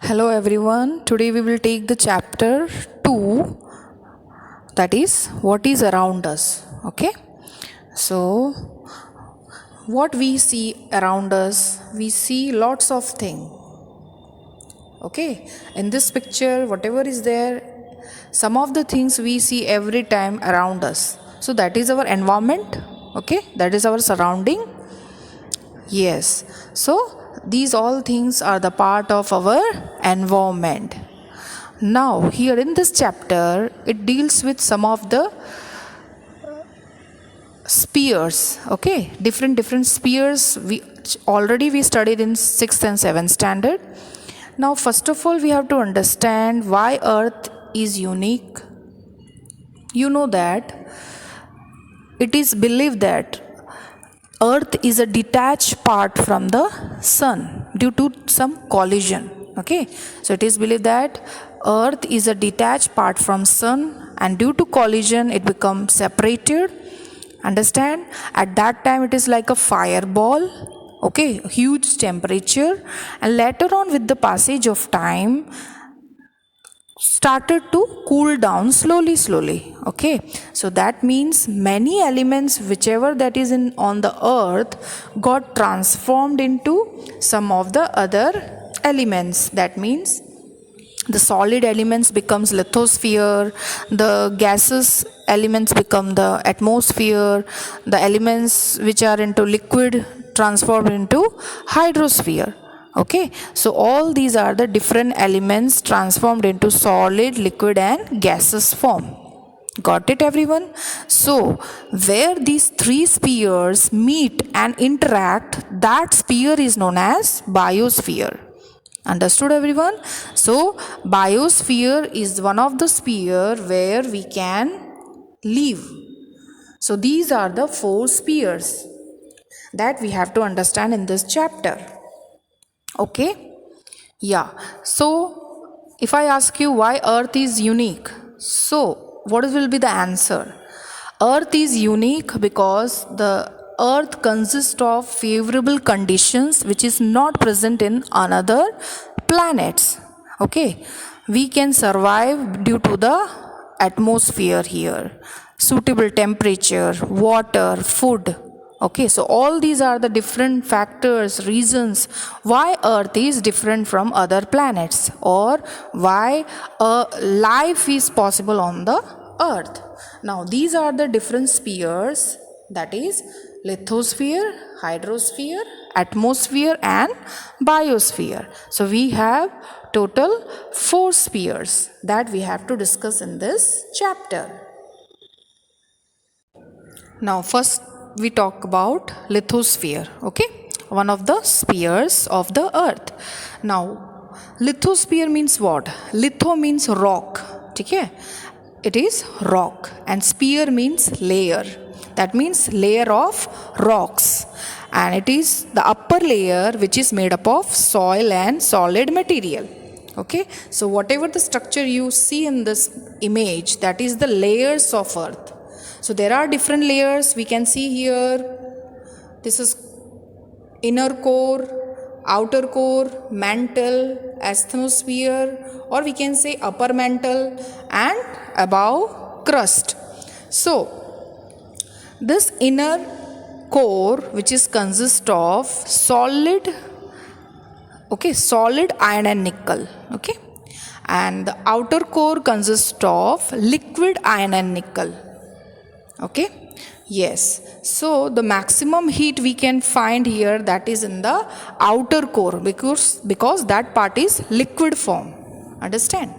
Hello everyone. Today we will take the chapter 2, that is what is around us. Okay? So what we see around us, we see lots of things. Okay? In this picture, whatever is there, some of the things we see every time around us. So that is our environment. Okay? That is our surrounding. Yes. So these all things are the part of our environment. Now, here in this chapter, it deals with some of the spheres. Okay, different spheres. We studied in 6th and 7th standard. Now, first of all, we have to understand why Earth is unique. You know that it is believed that Earth is a detached part from the Sun due to some collision. Okay, so it is believed that Earth is a detached part from Sun, and due to collision, it becomes separated. Understand? At that time, it is like a fireball. Okay, huge temperature, and later on, with the passage of time, started to cool down slowly. Okay, so that means many elements whichever that is in on the earth got transformed into some of the other elements. That means the solid elements becomes lithosphere, the gaseous elements become the atmosphere, the elements which are into liquid transformed into hydrosphere. Okay, so all these are the different elements transformed into solid, liquid and gaseous form. Got it, everyone? So where these three spheres meet and interact, that sphere is known as biosphere. Understood, everyone? So biosphere is one of the sphere where we can live. So these are the four spheres that we have to understand in this chapter. Okay? Yeah. So if I ask you why Earth is unique, so what will be the answer? Earth is unique because the Earth consists of favorable conditions which is not present in another planets. Okay? We can survive due to the atmosphere here, suitable temperature, water, food. Okay, so all these are the different factors, reasons why Earth is different from other planets, or why life is possible on the Earth. Now, these are the different spheres, that is lithosphere, hydrosphere, atmosphere and biosphere. So we have total 4 spheres that we have to discuss in this chapter. Now, first we talk about lithosphere. Okay, one of the spheres of the earth. Now, lithosphere means what? Litho means rock. Okay, it is rock, and sphere means layer. That means layer of rocks, and it is the upper layer which is made up of soil and solid material. Okay, so whatever the structure you see in this image, that is the layers of earth. So there are different layers we can see here. This is inner core, outer core, mantle, asthenosphere, or we can say upper mantle, and above crust. So this inner core, which is consist of solid iron and nickel. Okay, and the outer core consists of liquid iron and nickel. Okay, yes, so the maximum heat we can find here, that is in the outer core, because that part is liquid form. Understand?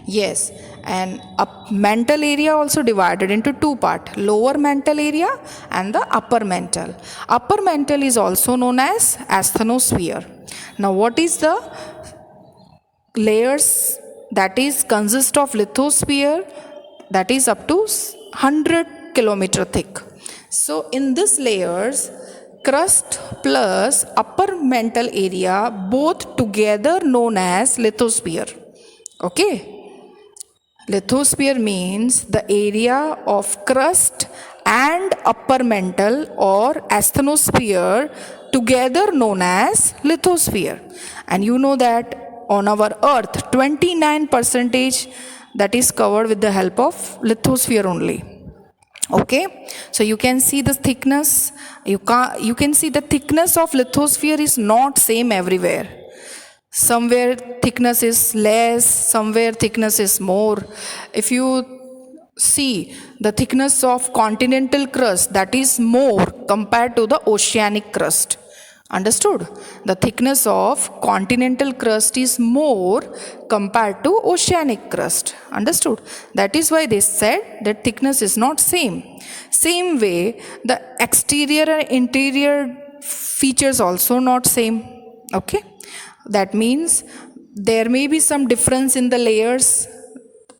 Yes, and mantle area also divided into two parts, lower mantle area and the upper mantle. Upper mantle is also known as asthenosphere. Now, what is the layers that is consist of lithosphere? That is up to 100 kilometer thick. So in this layers, crust plus upper mantle area both together known as lithosphere. Okay, lithosphere means the area of crust and upper mantle or asthenosphere together known as lithosphere. And you know that on our earth, 29% that is covered with the help of lithosphere only. Okay, so you can see the thickness, you can see the thickness of lithosphere is not same everywhere. Somewhere thickness is less, somewhere thickness is more. If you see the thickness of continental crust, that is more compared to the oceanic crust. Understood? The thickness of continental crust is more compared to oceanic crust. Understood? That is why they said that thickness is not same. Same way, the exterior and interior features also not same. Okay? That means there may be some difference in the layers,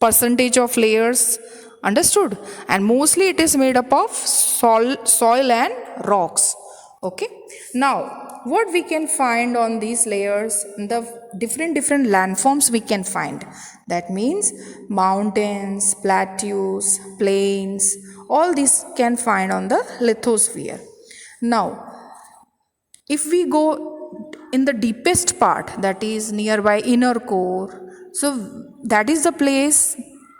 percentage of layers. Understood? And mostly it is made up of soil and rocks. Okay, now what we can find on these layers, the different landforms we can find. That means mountains, plateaus, plains, all these can find on the lithosphere. Now if we go in the deepest part, that is nearby inner core, so that is the place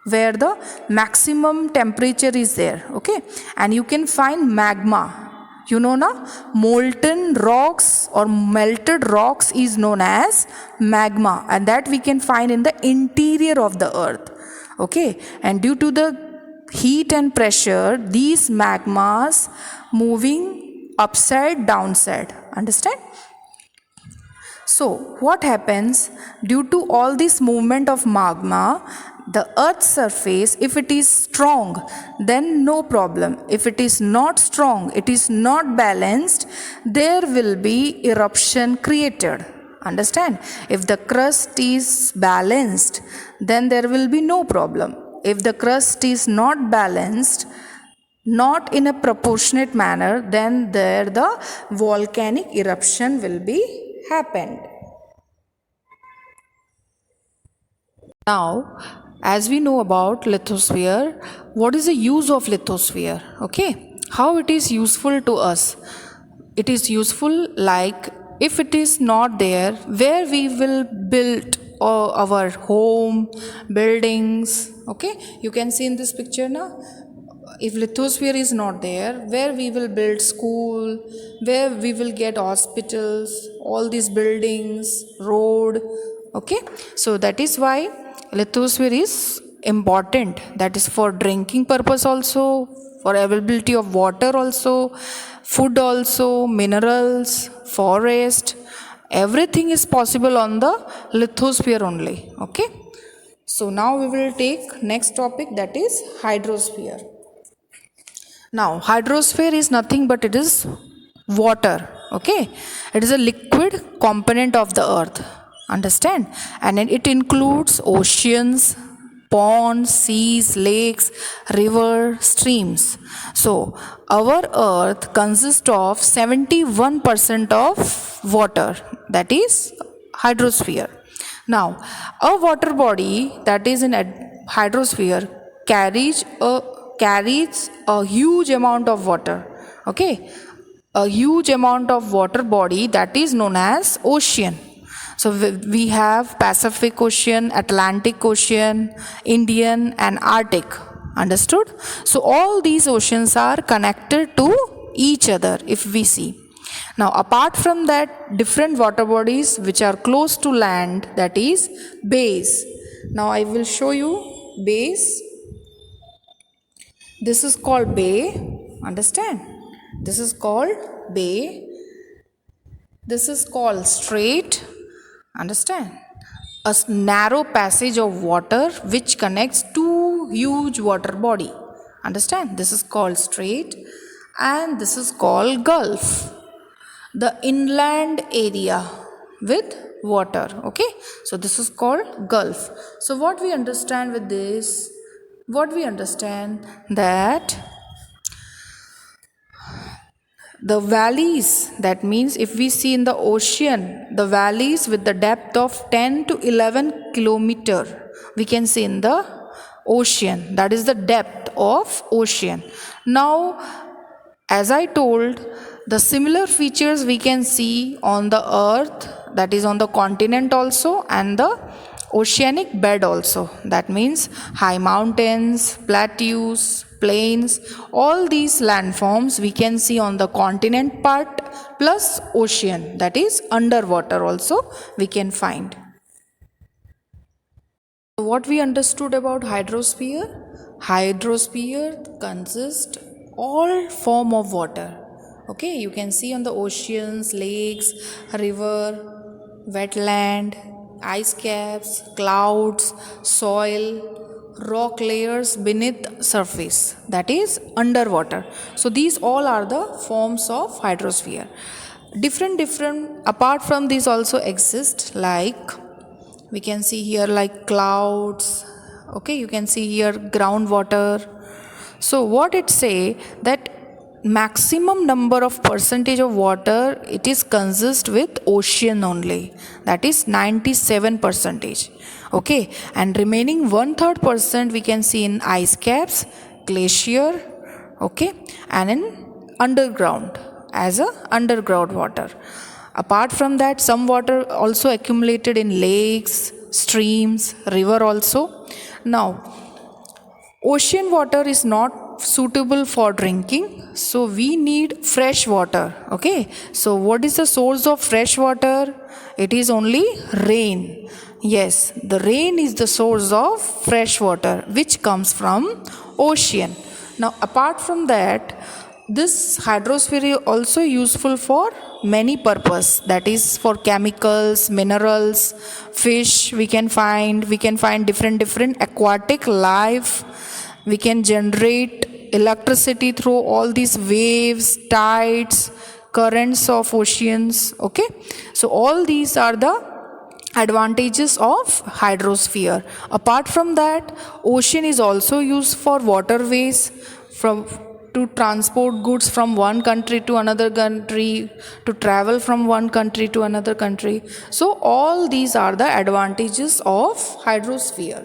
where the maximum temperature is there. Okay, and you can find magma. You know na, molten rocks or melted rocks is known as magma, and that we can find in the interior of the earth. Okay, and due to the heat and pressure, these magmas moving upside downside. Understand? So what happens due to all this movement of magma, the earth's surface, if it is strong, then no problem. If it is not strong, it is not balanced, there will be eruption created. Understand? If the crust is balanced, then there will be no problem. If the crust is not balanced, not in a proportionate manner, then there the volcanic eruption will be happened. Now, as we know about lithosphere, what is the use of lithosphere? Okay, how it is useful to us? It is useful like if it is not there, where we will build our home, buildings. Okay, you can see in this picture now. If lithosphere is not there, where we will build school, where we will get hospitals, all these buildings, road. Okay, so that is why lithosphere is important. That is for drinking purpose also, for availability of water also, food also, minerals, forest, everything is possible on the lithosphere only. Okay, so now we will take next topic, that is hydrosphere. Now hydrosphere is nothing but it is water. Okay, it is a liquid component of the earth. Understand? And it includes oceans, ponds, seas, lakes, river, streams. So our earth consists of 71% of water, that is hydrosphere. Now a water body that is in a hydrosphere carries a huge amount of water. Okay, a huge amount of water body that is known as ocean. So we have Pacific Ocean, Atlantic Ocean, Indian and Arctic. Understood? So all these oceans are connected to each other if we see. Now apart from that, different water bodies which are close to land, that is bays. Now I will show you bays. This is called bay. Understand? This is called bay. This is called strait. Understand? A narrow passage of water which connects two huge water body. Understand? This is called strait and this is called gulf. The inland area with water. Okay? So this is called gulf. So what we understand with this? What we understand that the valleys, that means if we see in the ocean, the valleys with the depth of 10 to 11 kilometer, we can see in the ocean. That is the depth of ocean. Now, as I told, the similar features we can see on the earth, that is on the continent also and the oceanic bed also. That means high mountains, plateaus, plains, all these landforms we can see on the continent part plus ocean, that is underwater also we can find. What we understood about hydrosphere? Hydrosphere consists all form of water. Okay, you can see on the oceans, lakes, river, wetland, ice caps, clouds, soil, rock layers beneath surface, that is underwater. So these all are the forms of hydrosphere. Different apart from these also exist, like we can see here like clouds. Okay, you can see here groundwater. So what it say that maximum number of percentage of water it is consist with ocean only, that is 97 percentage. Okay, and remaining 1/3% we can see in ice caps, glacier, okay, and in underground as a underground water. Apart from that, some water also accumulated in lakes, streams, river also. Now, ocean water is not suitable for drinking, so we need fresh water. Okay, so what is the source of fresh water? It is only rain. Yes, the rain is the source of fresh water which comes from ocean. Now, apart from that, this hydrosphere is also useful for many purpose, that is for chemicals, minerals, fish we can find different aquatic life. We can generate electricity through all these waves, tides, currents of oceans. Okay, so all these are the advantages of hydrosphere. Apart from that, ocean is also used for waterways, from to transport goods from one country to another country, to travel from one country to another country. So all these are the advantages of hydrosphere.